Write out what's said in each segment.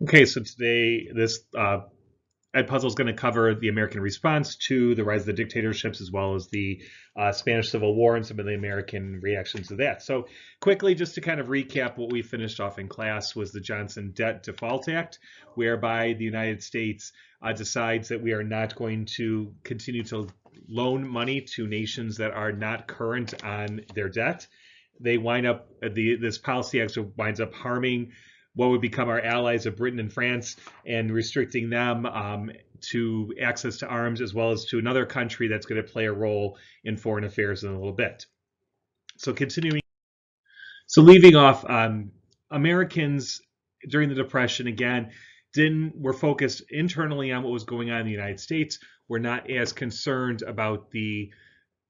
Okay, so today this Ed Puzzle is going to cover the American response to the rise of the dictatorships, as well as the Spanish Civil War and some of the American reactions to that. So quickly, just to kind of recap what we finished off in class was the Johnson Debt Default Act, whereby the United States decides that we are not going to continue to loan money to nations that are not current on their debt. They wind up, this policy actually winds up harming what would become our allies of Britain and France and restricting them to access to arms, as well as to another country that's going to play a role in foreign affairs in a little bit. So continuing, so leaving off, Americans during the Depression, again, were focused internally on what was going on in the United States. We're not as concerned about the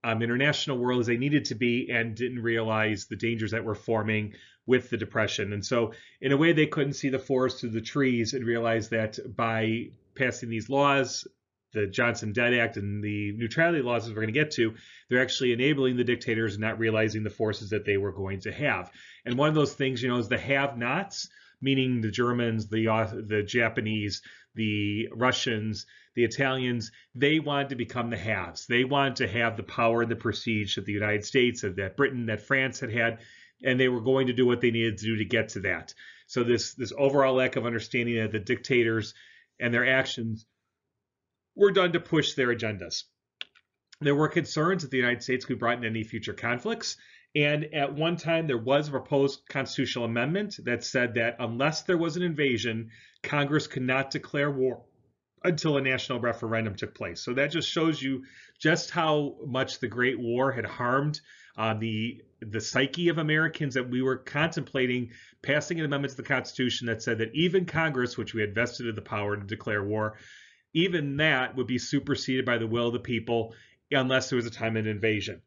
international world as they needed to be, and didn't realize the dangers that were forming with the Depression. And so in a way, they couldn't see the forest through the trees and realized that by passing these laws, the Johnson Debt Act and the neutrality laws, as we're going to get to, they're actually enabling the dictators and not realizing the forces that they were going to have. And one of those things, is the have-nots, meaning the Germans, the Japanese, the Russians, the Italians. They wanted to become the haves. They wanted to have the power and the prestige that the United States, that Britain, that France had, and they were going to do what they needed to do to get to that. So this overall lack of understanding that the dictators and their actions were done to push their agendas. There were concerns that the United States could be brought in any future conflicts. And at one time, there was a proposed constitutional amendment that said that unless there was an invasion, Congress could not declare war until a national referendum took place. So that just shows you just how much the Great War had harmed the psyche of Americans, that we were contemplating passing an amendment to the Constitution that said that even Congress, which we had vested in the power to declare war, even that would be superseded by the will of the people unless there was a time of invasion.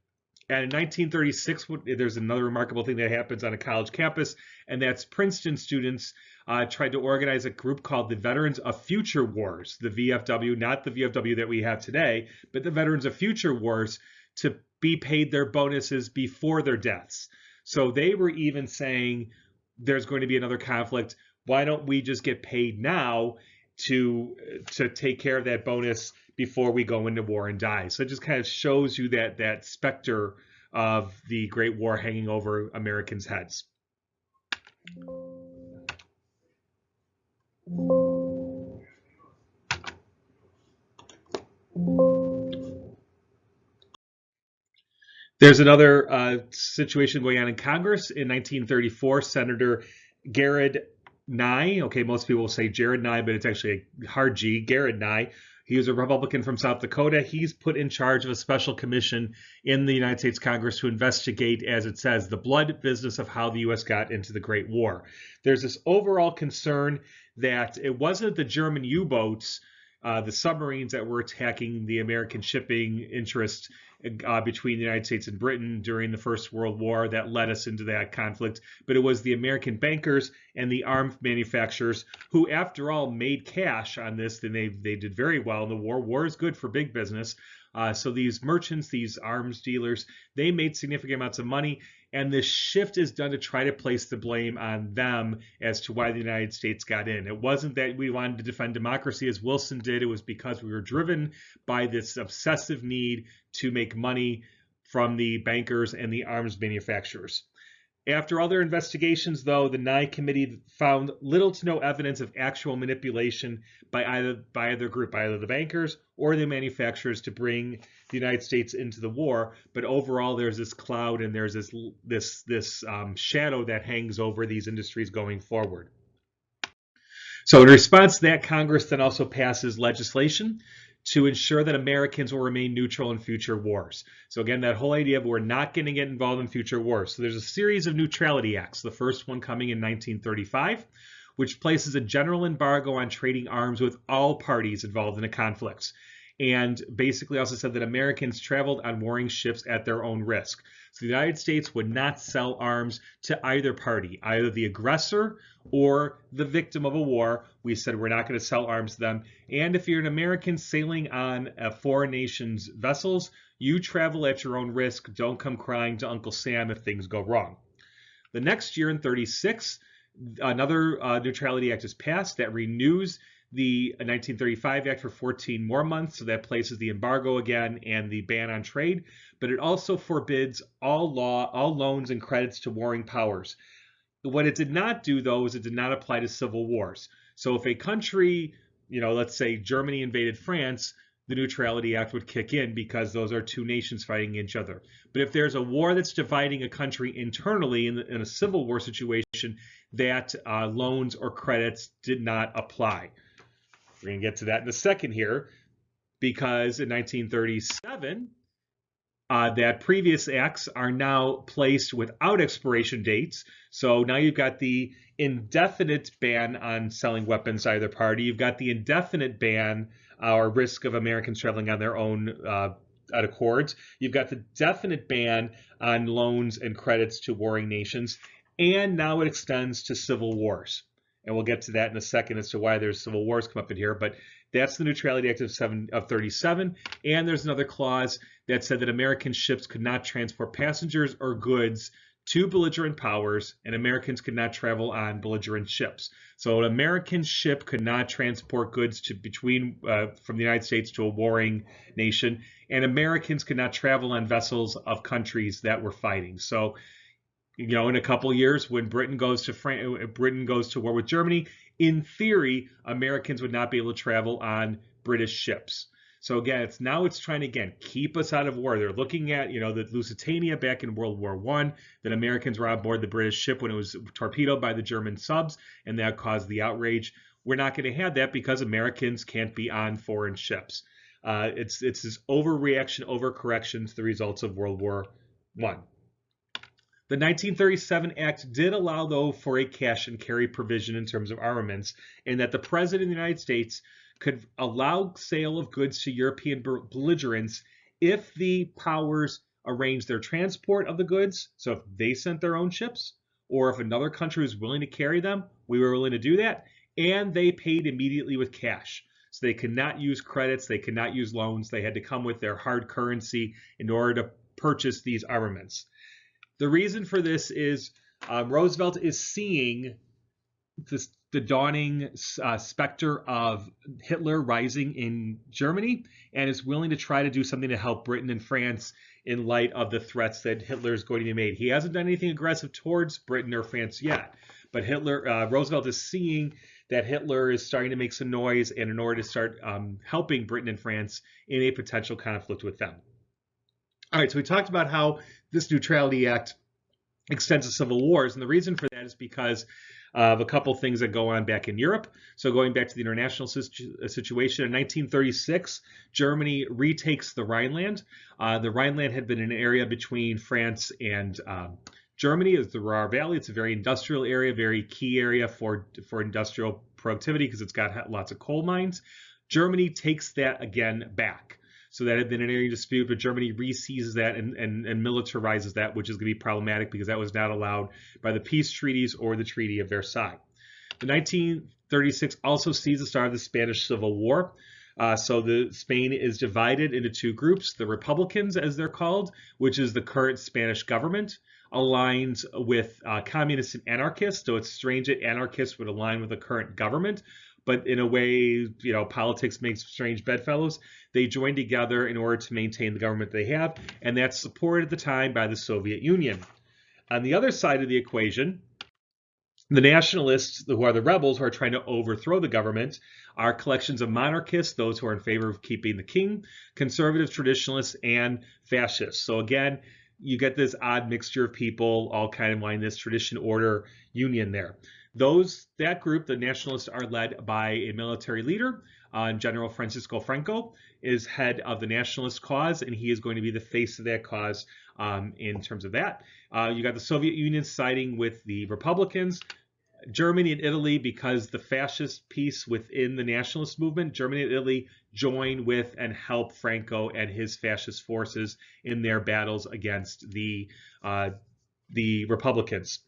And in 1936, there's another remarkable thing that happens on a college campus, and that's Princeton students tried to organize a group called the Veterans of Future Wars, the VFW, not the VFW that we have today, but the Veterans of Future Wars, to be paid their bonuses before their deaths. So they were even saying there's going to be another conflict. Why don't we just get paid now to take care of that bonus before we go into war and die? So it just kind of shows you that specter of the Great War hanging over Americans' heads. There's another situation going on in Congress. In 1934, Senator Garrett Nye, okay, most people will say Jared Nye, but it's actually a hard G, Garrett Nye. He was a Republican from South Dakota. He's put in charge of a special commission in the United States Congress to investigate, as it says, the blood business of how the U.S. got into the Great War. There's this overall concern that it wasn't the German U-boats, the submarines that were attacking the American shipping interest between the United States and Britain during the First World War that led us into that conflict, but it was the American bankers and the arms manufacturers who, after all, made cash on this, and they did very well in the war. War is good for big business. So these merchants, these arms dealers, they made significant amounts of money, and this shift is done to try to place the blame on them as to why the United States got in. It wasn't that we wanted to defend democracy as Wilson did. It was because we were driven by this obsessive need to make money from the bankers and the arms manufacturers. After other investigations, though, the Nye Committee found little to no evidence of actual manipulation by either group, either the bankers or the manufacturers, to bring the United States into the war. But overall, there's this cloud and there's this shadow that hangs over these industries going forward. So in response to that, Congress then also passes legislation to ensure that Americans will remain neutral in future wars. So again, that whole idea of we're not going to get involved in future wars. So there's a series of Neutrality Acts, the first one coming in 1935, which places a general embargo on trading arms with all parties involved in a conflict. And basically also said that Americans traveled on warring ships at their own risk. So the United States would not sell arms to either party, either the aggressor or the victim of a war. We said we're not going to sell arms to them. And if you're an American sailing on a foreign nation's vessels, you travel at your own risk. Don't come crying to Uncle Sam if things go wrong. The next year in 36, Another Neutrality Act is passed that renews the 1935 Act for 14 more months, so that places the embargo again and the ban on trade, but it also forbids all loans and credits to warring powers. What it did not do, though, is it did not apply to civil wars. So if a country, let's say Germany invaded France, the Neutrality Act would kick in because those are two nations fighting each other. But if there's a war that's dividing a country internally in a civil war situation, that loans or credits did not apply. We're going to get to that in a second here, because in 1937, that previous acts are now placed without expiration dates. So now you've got the indefinite ban on selling weapons to either party. You've got the indefinite ban or risk of Americans traveling on their own out of accords. You've got the definite ban on loans and credits to warring nations. And now it extends to civil wars. And we'll get to that in a second as to why there's civil wars come up in here. But that's the Neutrality Act of 37. And there's another clause that said that American ships could not transport passengers or goods to belligerent powers, and Americans could not travel on belligerent ships. So an American ship could not transport goods from the United States to a warring nation, and Americans could not travel on vessels of countries that were fighting. So, in a couple of years, when Britain goes to war with Germany, in theory, Americans would not be able to travel on British ships. So again, it's trying to keep us out of war. They're looking at the Lusitania back in World War I, that Americans were on board the British ship when it was torpedoed by the German subs, and that caused the outrage. We're not going to have that because Americans can't be on foreign ships. It's this overreaction, overcorrection to the results of World War I. The 1937 Act did allow, though, for a cash and carry provision in terms of armaments, in that the President of the United States could allow sale of goods to European belligerents if the powers arranged their transport of the goods. So if they sent their own ships, or if another country was willing to carry them, we were willing to do that, and they paid immediately with cash. So they could not use credits, they could not use loans, they had to come with their hard currency in order to purchase these armaments. The reason for this is Roosevelt is seeing the dawning specter of Hitler rising in Germany, and is willing to try to do something to help Britain and France in light of the threats that Hitler is going to be made. He hasn't done anything aggressive towards Britain or France yet, but Roosevelt is seeing that Hitler is starting to make some noise, and in order to start helping Britain and France in a potential conflict with them. All right, so we talked about how this Neutrality Act extends to civil wars, and the reason for that is because of a couple things that go on back in Europe. So going back to the international situation, in 1936, Germany retakes the Rhineland. The Rhineland had been an area between France and Germany, as the Ruhr Valley. It's a very industrial area, very key area for industrial productivity because it's got lots of coal mines. Germany takes that again back. So that had been an area dispute, but Germany re-seizes that and militarizes that, which is going to be problematic because that was not allowed by the peace treaties or the Treaty of Versailles. The 1936 also sees the start of the Spanish Civil War. So Spain is divided into two groups. The Republicans, as they're called, which is the current Spanish government, aligns with communists and anarchists. So it's strange that anarchists would align with the current government. But in a way, politics makes strange bedfellows. They join together in order to maintain the government they have, and that's supported at the time by the Soviet Union. On the other side of the equation, the nationalists, who are the rebels who are trying to overthrow the government, are collections of monarchists, those who are in favor of keeping the king, conservative traditionalists, and fascists. So again, you get this odd mixture of people all kind of in this tradition order union there. That group, the nationalists, are led by a military leader. General Francisco Franco is head of the nationalist cause, and he is going to be the face of that cause in terms of that. You got the Soviet Union siding with the Republicans. Germany and Italy, because the fascist piece within the nationalist movement, Germany and Italy join with and help Franco and his fascist forces in their battles against the Republicans.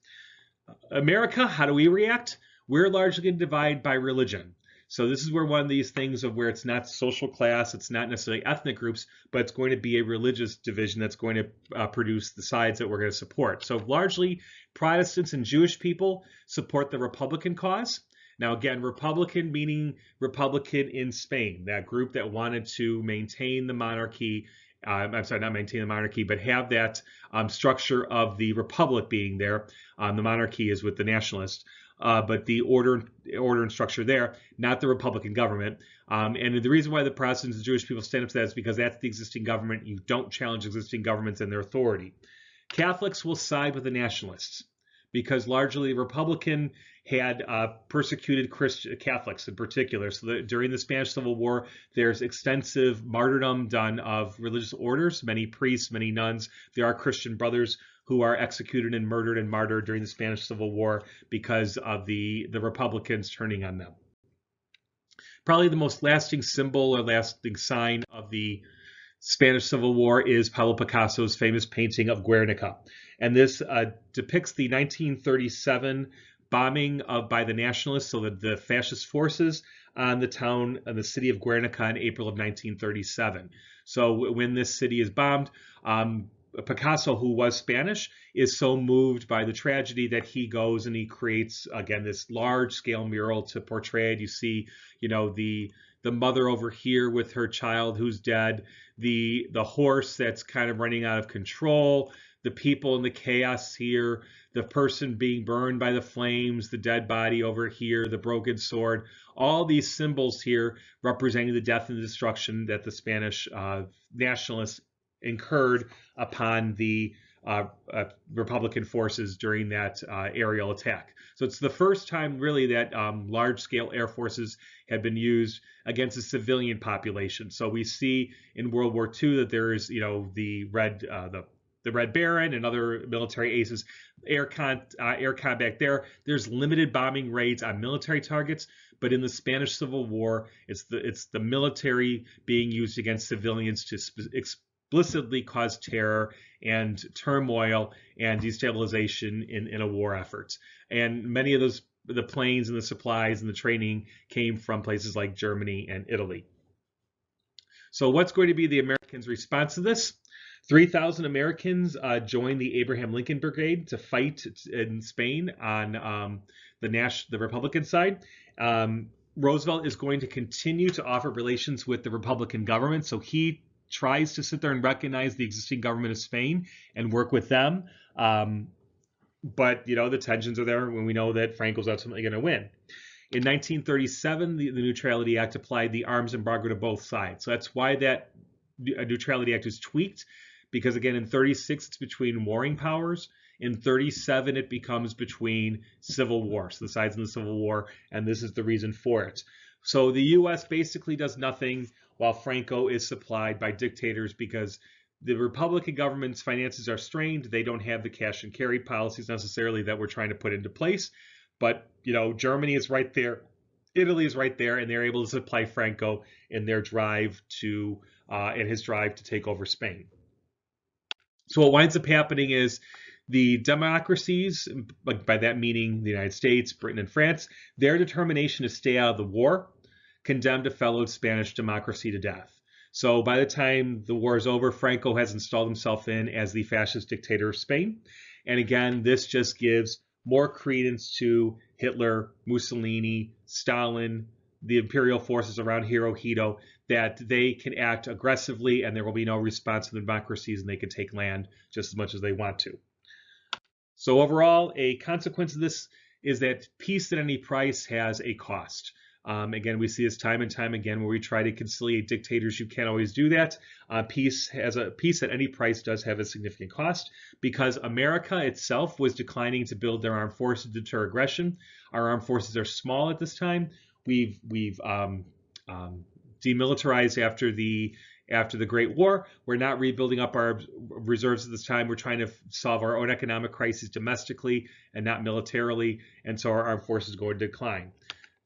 America, how do we react? We're largely going to divide by religion. So this is where one of these things of where it's not social class, it's not necessarily ethnic groups, but it's going to be a religious division that's going to produce the sides that we're going to support. So largely, Protestants and Jewish people support the Republican cause. Now, again, Republican meaning Republican in Spain, that group that wanted to maintain the monarchy. I'm sorry, not maintain the monarchy, but have that structure of the republic being there. The monarchy is with the nationalists. But the order and structure there, not the Republican government. And the reason why the Protestants and Jewish people stand up to that is because that's the existing government. You don't challenge existing governments and their authority. Catholics will side with the nationalists because largely Republican had persecuted Catholics in particular. So during the Spanish Civil War, there's extensive martyrdom done of religious orders, many priests, many nuns. There are Christian brothers who are executed and murdered and martyred during the Spanish Civil War because of the Republicans turning on them. Probably the most lasting symbol or lasting sign of the Spanish Civil War is Pablo Picasso's famous painting of Guernica. And this depicts the 1937 bombing by the nationalists, so the fascist forces, on the city of Guernica in April of 1937. So when this city is bombed, Picasso, who was Spanish, is so moved by the tragedy that he goes and he creates, again, this large-scale mural to portray it. You see, the mother over here with her child who's dead, the horse that's kind of running out of control, the people in the chaos here, the person being burned by the flames, the dead body over here, the broken sword, all these symbols here representing the death and destruction that the Spanish nationalists incurred upon the Republican forces during that aerial attack. So it's the first time really that large-scale air forces have been used against a civilian population. So we see in World War II that there is, the Red Baron and other military aces, air combat there. There's limited bombing raids on military targets, but in the Spanish Civil War, it's the military being used against civilians to explicitly cause terror and turmoil and destabilization in a war effort. And many of the planes and the supplies and the training came from places like Germany and Italy. So what's going to be the Americans' response to this? 3,000 Americans joined the Abraham Lincoln Brigade to fight in Spain on the Republican side. Roosevelt is going to continue to offer relations with the Republican government, so he tries to sit there and recognize the existing government of Spain and work with them. But, the tensions are there when we know that Franco's ultimately going to win. In 1937, the Neutrality Act applied the arms embargo to both sides. So that's why that Neutrality Act was tweaked, because again, in 36, it's between warring powers. In 37, it becomes between civil war, so the sides in the Civil War, and this is the reason for it. So the U.S. basically does nothing while Franco is supplied by dictators because the Republican government's finances are strained. They don't have the cash and carry policies necessarily that we're trying to put into place. But, Germany is right there. Italy is right there, and they're able to supply Franco in their drive to take over Spain. So what winds up happening is the democracies, by that meaning the United States, Britain, and France, their determination to stay out of the war condemned a fellow Spanish democracy to death. So by the time the war is over, Franco has installed himself in as the fascist dictator of Spain. And again, this just gives more credence to Hitler, Mussolini, Stalin, the imperial forces around Hirohito, that they can act aggressively and there will be no response to the democracies and they can take land just as much as they want to. So overall, a consequence of this is that peace at any price has a cost. Again, we see this time and time again where we try to conciliate dictators. You can't always do that. Peace at any price does have a significant cost because America itself was declining to build their armed forces to deter aggression. Our armed forces are small at this time. We've demilitarized after the Great War. We're not rebuilding up our reserves at this time. We're trying to solve our own economic crises domestically and not militarily, and so our armed forces go to decline.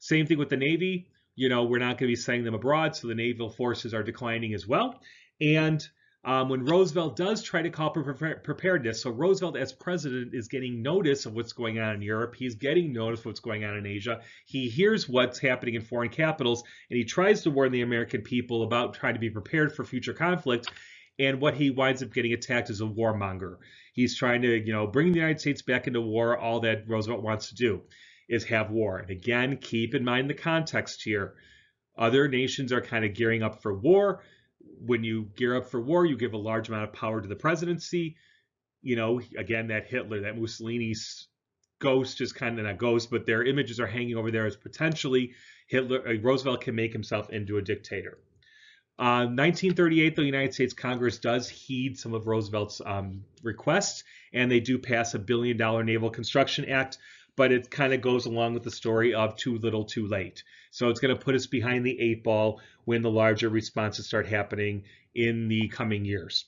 Same thing with the Navy. We're not going to be sending them abroad, so the naval forces are declining as well. And when Roosevelt does try to call for preparedness. So Roosevelt, as president, is getting notice of what's going on in Europe. He's getting notice of what's going on in Asia. He hears what's happening in foreign capitals, and he tries to warn the American people about trying to be prepared for future conflict. And what he winds up getting attacked is a warmonger. He's trying to, bring the United States back into war. All that Roosevelt wants to do is have war. And again, keep in mind the context here. Other nations are kind of gearing up for war. When you gear up for war, you give a large amount of power to the presidency. Again, that Hitler, that Mussolini's ghost is kind of not ghost, but their images are hanging over there as potentially Roosevelt can make himself into a dictator. 1938, the United States Congress does heed some of Roosevelt's requests, and they do pass $1 billion Naval Construction Act, but it kind of goes along with the story of too little, too late. So it's going to put us behind the 8 ball when the larger responses start happening in the coming years.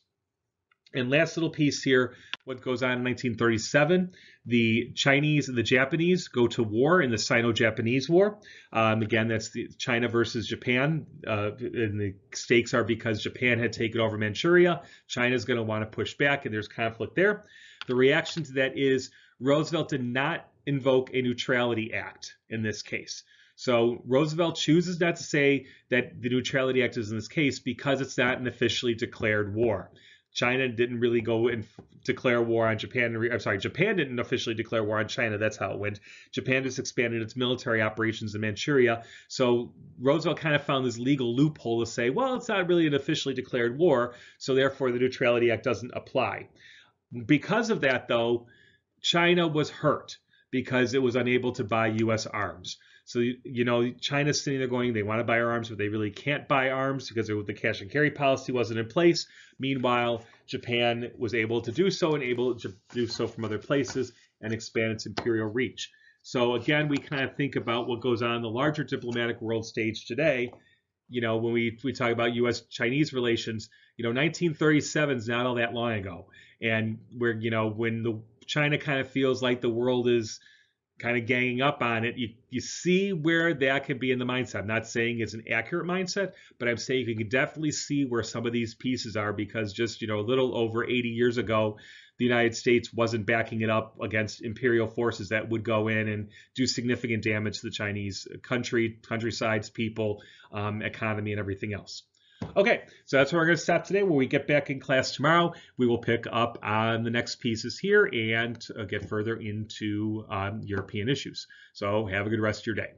And last little piece here, what goes on in 1937, the Chinese and the Japanese go to war in the Sino-Japanese War. Again, that's China versus Japan. And the stakes are because Japan had taken over Manchuria. China's going to want to push back, and there's conflict there. The reaction to that is Roosevelt did not invoke a Neutrality Act in this case. So Roosevelt chooses not to say that the Neutrality Act is in this case because it's not an officially declared war. China didn't really go and declare war on Japan. I'm sorry, Japan didn't officially declare war on China. That's how it went. Japan just expanded its military operations in Manchuria. So Roosevelt kind of found this legal loophole to say, well, it's not really an officially declared war, so therefore the Neutrality Act doesn't apply. Because of that, though, China was hurt because it was unable to buy U.S. arms. So, China's sitting there going, they want to buy arms, but they really can't buy arms because the cash and carry policy wasn't in place. Meanwhile, Japan was able to do so and able to do so from other places and expand its imperial reach. So again, we kind of think about what goes on in the larger diplomatic world stage today. When we talk about U.S.-Chinese relations, 1937 is not all that long ago. And where, when China kind of feels like the world is kind of ganging up on it, you see where that could be in the mindset. I'm not saying it's an accurate mindset, but I'm saying you can definitely see where some of these pieces are because just, a little over 80 years ago, the United States wasn't backing it up against imperial forces that would go in and do significant damage to the Chinese countrysides, people, economy, and everything else. Okay, so that's where we're going to stop today. When we get back in class tomorrow, we will pick up on the next pieces here and get further into European issues. So have a good rest of your day.